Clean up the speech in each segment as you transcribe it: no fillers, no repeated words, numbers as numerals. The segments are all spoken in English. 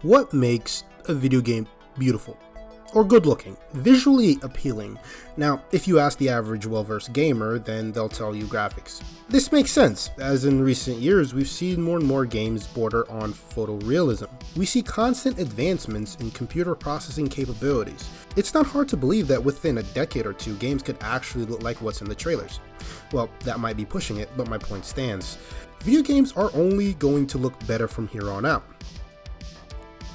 What makes a video game beautiful? Or good looking, visually appealing? Now, if you ask the average well-versed gamer, then they'll tell you graphics. This makes sense, as in recent years we've seen more and more games border on photorealism. We see constant advancements in computer processing capabilities. It's not hard to believe that within a decade or two, games could actually look like what's in the trailers. Well, that might be pushing it, but my point stands. Video games are only going to look better from here on out.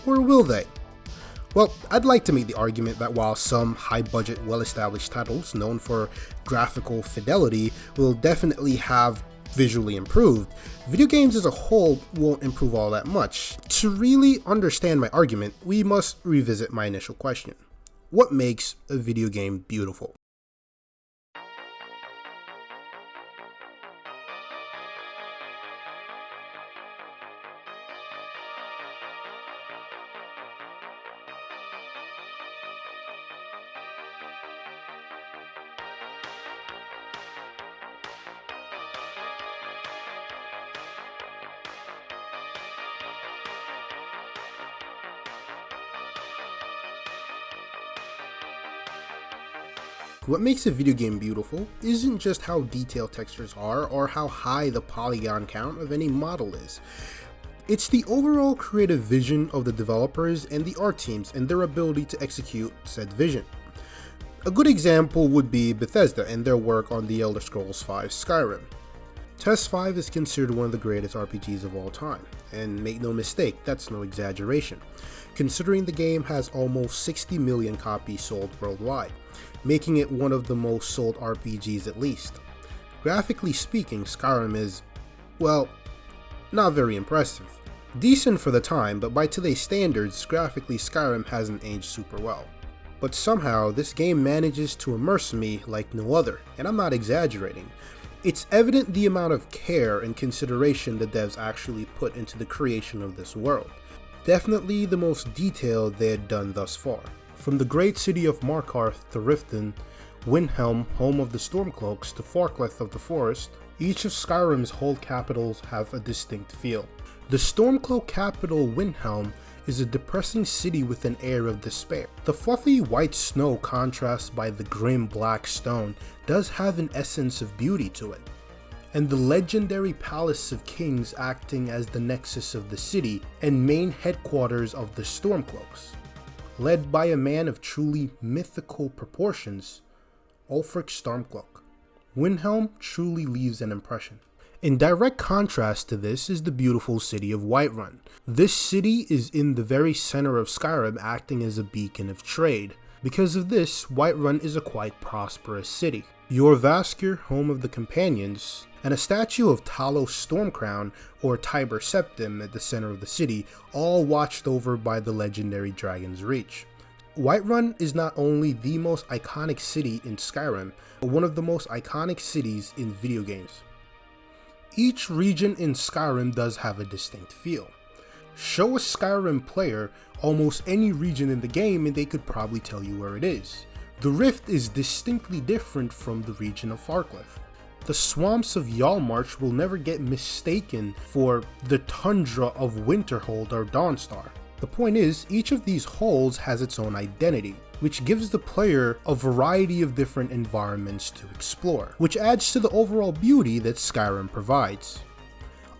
Or will they? Well, I'd like to make the argument that while some high-budget, well-established titles known for graphical fidelity will definitely have visually improved, video games as a whole won't improve all that much. To really understand my argument, we must revisit my initial question. What makes a video game beautiful? What makes a video game beautiful isn't just how detailed textures are or how high the polygon count of any model is. It's the overall creative vision of the developers and the art teams and their ability to execute said vision. A good example would be Bethesda and their work on the Elder Scrolls V Skyrim. TES 5 is considered one of the greatest RPGs of all time, and make no mistake, that's no exaggeration, considering the game has almost 60 million copies sold worldwide, making it one of the most sold RPGs at least. Graphically speaking, Skyrim is, well, not very impressive. Decent for the time, but by today's standards, graphically Skyrim hasn't aged super well. But somehow, this game manages to immerse me like no other, and I'm not exaggerating. It's evident the amount of care and consideration the devs actually put into the creation of this world. Definitely the most detailed they had done thus far. From the great city of Markarth to Riften, Windhelm, home of the Stormcloaks, to Farkleth of the Forest, each of Skyrim's whole capitals have a distinct feel. The Stormcloak capital, Windhelm, is a depressing city with an air of despair. The fluffy white snow contrasted by the grim black stone does have an essence of beauty to it. And the legendary Palace of Kings acting as the nexus of the city and main headquarters of the Stormcloaks. Led by a man of truly mythical proportions, Ulfric Stormcloak. Windhelm truly leaves an impression. In direct contrast to this is the beautiful city of Whiterun. This city is in the very center of Skyrim, acting as a beacon of trade. Because of this, Whiterun is a quite prosperous city. Jorrvaskr, home of the Companions, and a statue of Talos Stormcrown or Tiber Septim at the center of the city, all watched over by the legendary Dragon's Reach. Whiterun is not only the most iconic city in Skyrim, but one of the most iconic cities in video games. Each region in Skyrim does have a distinct feel. Show a Skyrim player almost any region in the game and they could probably tell you where it is. The Rift is distinctly different from the region of Farkleth. The swamps of Yalmarch will never get mistaken for the tundra of Winterhold or Dawnstar. The point is, each of these holes has its own identity, which gives the player a variety of different environments to explore, which adds to the overall beauty that Skyrim provides.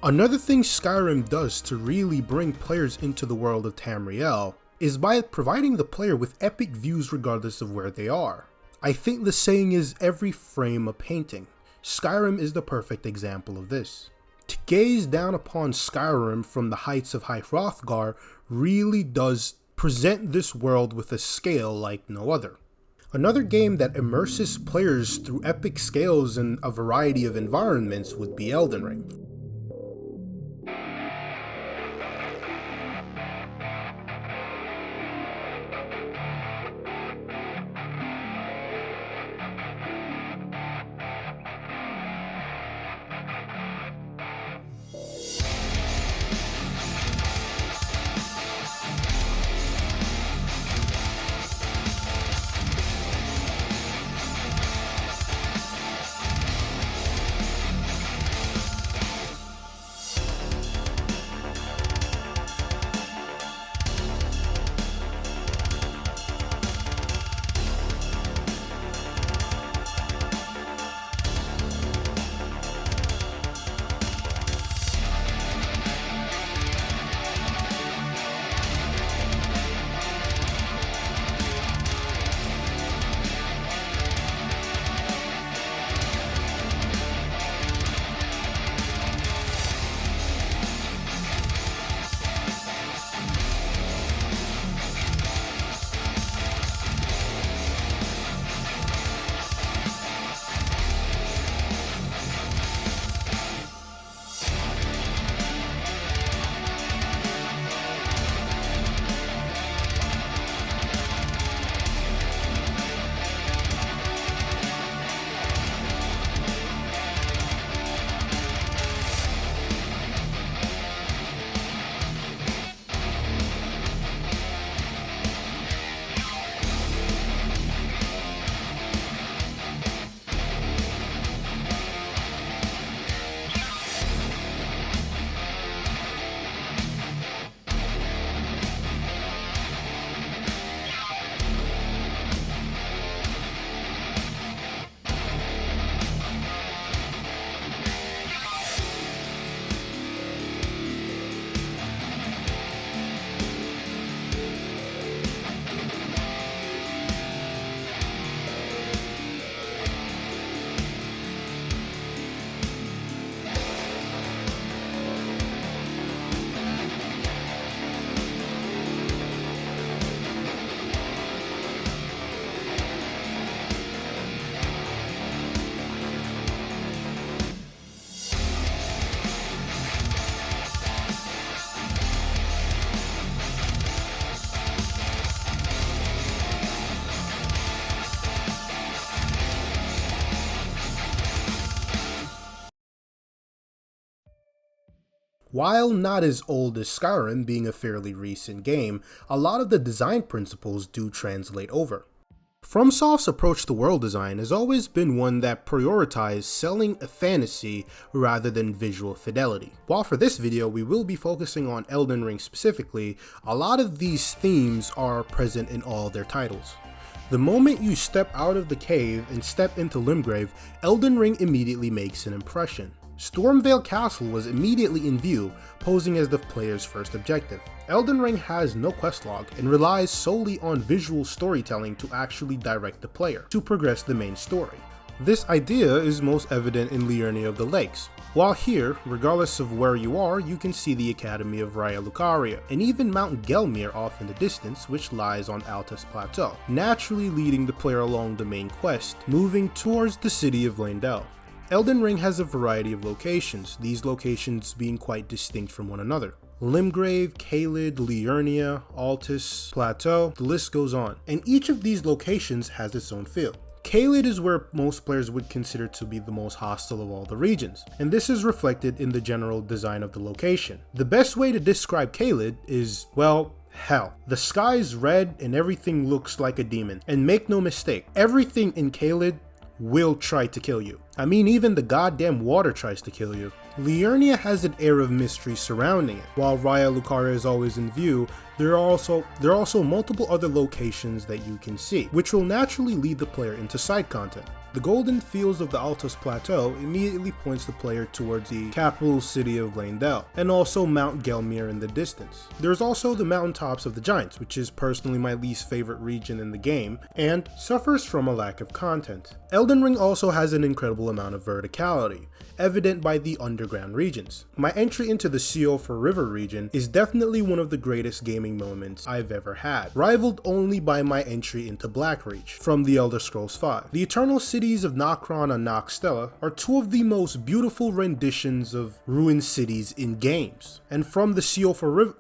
Another thing Skyrim does to really bring players into the world of Tamriel is by providing the player with epic views regardless of where they are. I think the saying is every frame a painting. Skyrim is the perfect example of this. To gaze down upon Skyrim from the heights of High Hrothgar really does present this world with a scale like no other. Another game that immerses players through epic scales and a variety of environments would be Elden Ring. While not as old as Skyrim, being a fairly recent game, a lot of the design principles do translate over. FromSoft's approach to world design has always been one that prioritized selling a fantasy rather than visual fidelity. While for this video we will be focusing on Elden Ring specifically, a lot of these themes are present in all their titles. The moment you step out of the cave and step into Limgrave, Elden Ring immediately makes an impression. Stormveil Castle was immediately in view, posing as the player's first objective. Elden Ring has no quest log and relies solely on visual storytelling to actually direct the player to progress the main story. This idea is most evident in Liurnia of the Lakes. While here, regardless of where you are, you can see the Academy of Raya Lucaria, and even Mount Gelmir off in the distance, which lies on Altus Plateau, naturally leading the player along the main quest, moving towards the city of Leyndell. Elden Ring has a variety of locations, these locations being quite distinct from one another. Limgrave, Caelid, Liurnia, Altus, Plateau, the list goes on, and each of these locations has its own feel. Caelid is where most players would consider to be the most hostile of all the regions, and this is reflected in the general design of the location. The best way to describe Caelid is, well, hell. The sky is red and everything looks like a demon, and make no mistake, everything in Caelid will try to kill you. I mean, even the goddamn water tries to kill you. Liurnia has an air of mystery surrounding it. While Raya Lucaria is always in view, there are also multiple other locations that you can see, which will naturally lead the player into side content. The golden fields of the Altus Plateau immediately points the player towards the capital city of Leyndell, and also Mount Gelmir in the distance. There's also the mountaintops of the Giants, which is personally my least favorite region in the game, and suffers from a lack of content. Elden Ring also has an incredible amount of verticality, evident by the underground regions. My entry into the Siofra River region is definitely one of the greatest gaming moments I've ever had, rivaled only by my entry into Blackreach from The Elder Scrolls V. The Eternal Cities of Nokron and Nokstella are two of the most beautiful renditions of ruined cities in games, and from Siofra,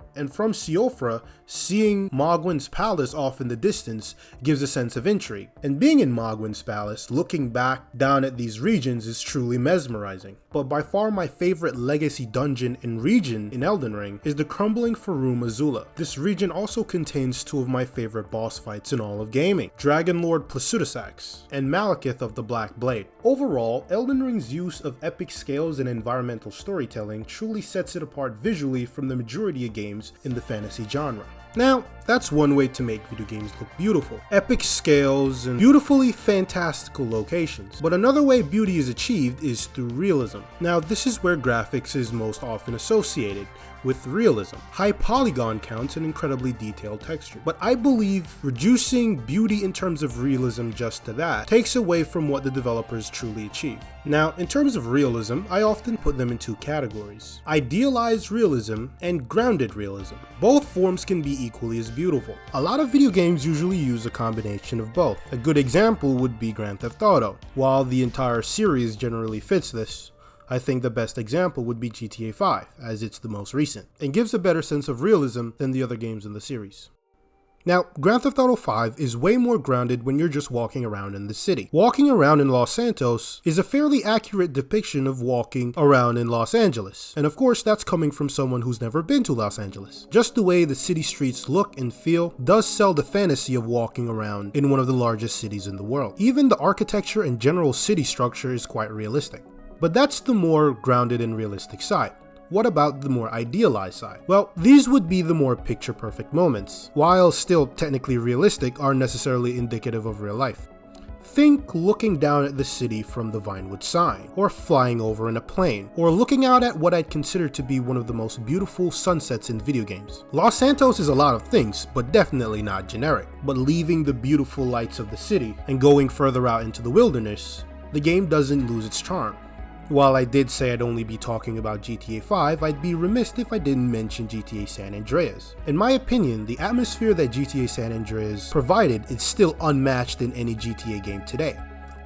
seeing Mogwyn's palace off in the distance gives a sense of intrigue, and being in Mogwyn's palace, looking back down at these regions is truly mesmerizing. But by far my favorite legacy dungeon and region in Elden Ring is the crumbling Farum Azula. This region also contains two of my favorite boss fights in all of gaming, Dragon Lord Plasudasax and Malekith of the Black Blade. Overall, Elden Ring's use of epic scales and environmental storytelling truly sets it apart visually from the majority of games in the fantasy genre. Now, that's one way to make video games look beautiful. Epic scales and beautifully fantastical locations. But another way beauty is achieved is through realism. Now, this is where graphics is most often associated with realism. High polygon counts and incredibly detailed texture. But I believe reducing beauty in terms of realism just to that takes away from what the developers truly achieve. Now, in terms of realism, I often put them in two categories: idealized realism and grounded realism. Both forms can be equally as beautiful. A lot of video games usually use a combination of both. A good example would be Grand Theft Auto. While the entire series generally fits this, I think the best example would be GTA 5, as it's the most recent, and gives a better sense of realism than the other games in the series. Now, Grand Theft Auto 5 is way more grounded when you're just walking around in the city. Walking around in Los Santos is a fairly accurate depiction of walking around in Los Angeles, and of course that's coming from someone who's never been to Los Angeles. Just the way the city streets look and feel does sell the fantasy of walking around in one of the largest cities in the world. Even the architecture and general city structure is quite realistic. But that's the more grounded and realistic side. What about the more idealized side? Well, these would be the more picture-perfect moments, while still technically realistic, aren't necessarily indicative of real life. Think looking down at the city from the Vinewood sign, or flying over in a plane, or looking out at what I'd consider to be one of the most beautiful sunsets in video games. Los Santos is a lot of things, but definitely not generic. But leaving the beautiful lights of the city and going further out into the wilderness, the game doesn't lose its charm. While I did say I'd only be talking about GTA 5, I'd be remiss if I didn't mention GTA San Andreas. In my opinion, the atmosphere that GTA San Andreas provided is still unmatched in any GTA game today.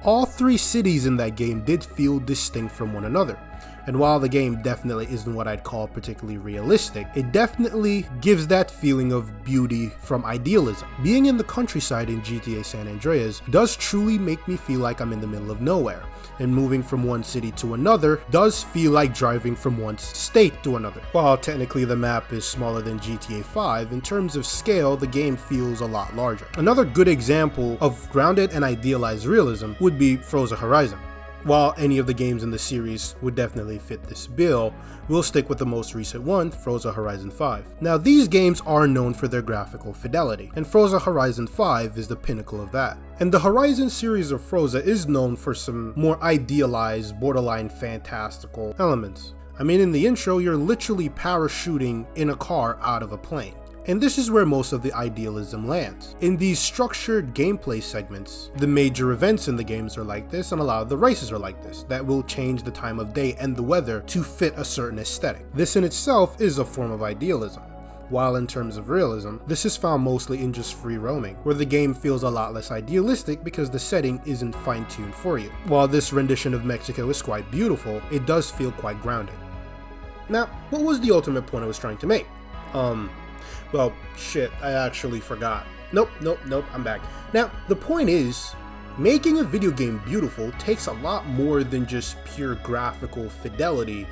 All three cities in that game did feel distinct from one another, And while the game definitely isn't what I'd call particularly realistic, it definitely gives that feeling of beauty from idealism. Being in the countryside in GTA San Andreas does truly make me feel like I'm in the middle of nowhere, and moving from one city to another does feel like driving from one state to another. While technically the map is smaller than GTA 5, in terms of scale, the game feels a lot larger. Another good example of grounded and idealized realism would be Forza Horizon. While any of the games in the series would definitely fit this bill, we'll stick with the most recent one, Forza Horizon 5. Now, these games are known for their graphical fidelity, and Forza Horizon 5 is the pinnacle of that. And the Horizon series of Forza is known for some more idealized, borderline fantastical elements. I mean, in the intro, you're literally parachuting in a car out of a plane. And this is where most of the idealism lands. In these structured gameplay segments, the major events in the games are like this, and a lot of the races are like this, that will change the time of day and the weather to fit a certain aesthetic. This in itself is a form of idealism. While in terms of realism, this is found mostly in just free roaming, where the game feels a lot less idealistic because the setting isn't fine-tuned for you. While this rendition of Mexico is quite beautiful, it does feel quite grounded. Now, what was the ultimate point I was trying to make? Well, shit, I actually forgot. Nope, I'm back. Now, the point is, making a video game beautiful takes a lot more than just pure graphical fidelity.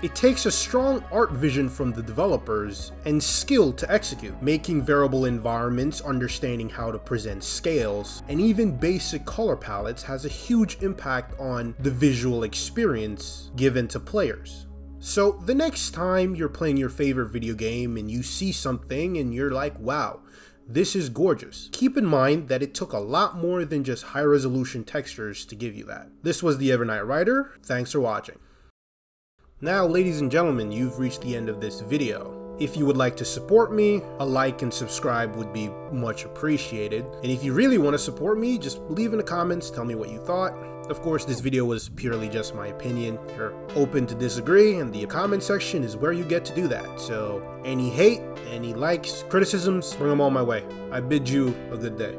It takes a strong art vision from the developers and skill to execute. Making variable environments, understanding how to present scales, and even basic color palettes has a huge impact on the visual experience given to players. So the next time you're playing your favorite video game and you see something and you're like, wow, this is gorgeous, keep in mind that it took a lot more than just high resolution textures to give you that. This was the Evernight Rider. Thanks for watching. Now, ladies and gentlemen, you've reached the end of this video. If you would like to support me, a like and subscribe would be much appreciated. And if you really want to support me, just leave in the comments, tell me what you thought. Of course, this video was purely just my opinion. You're open to disagree, and the comment section is where you get to do that. So any hate, any likes, criticisms, bring them all my way. I bid you a good day.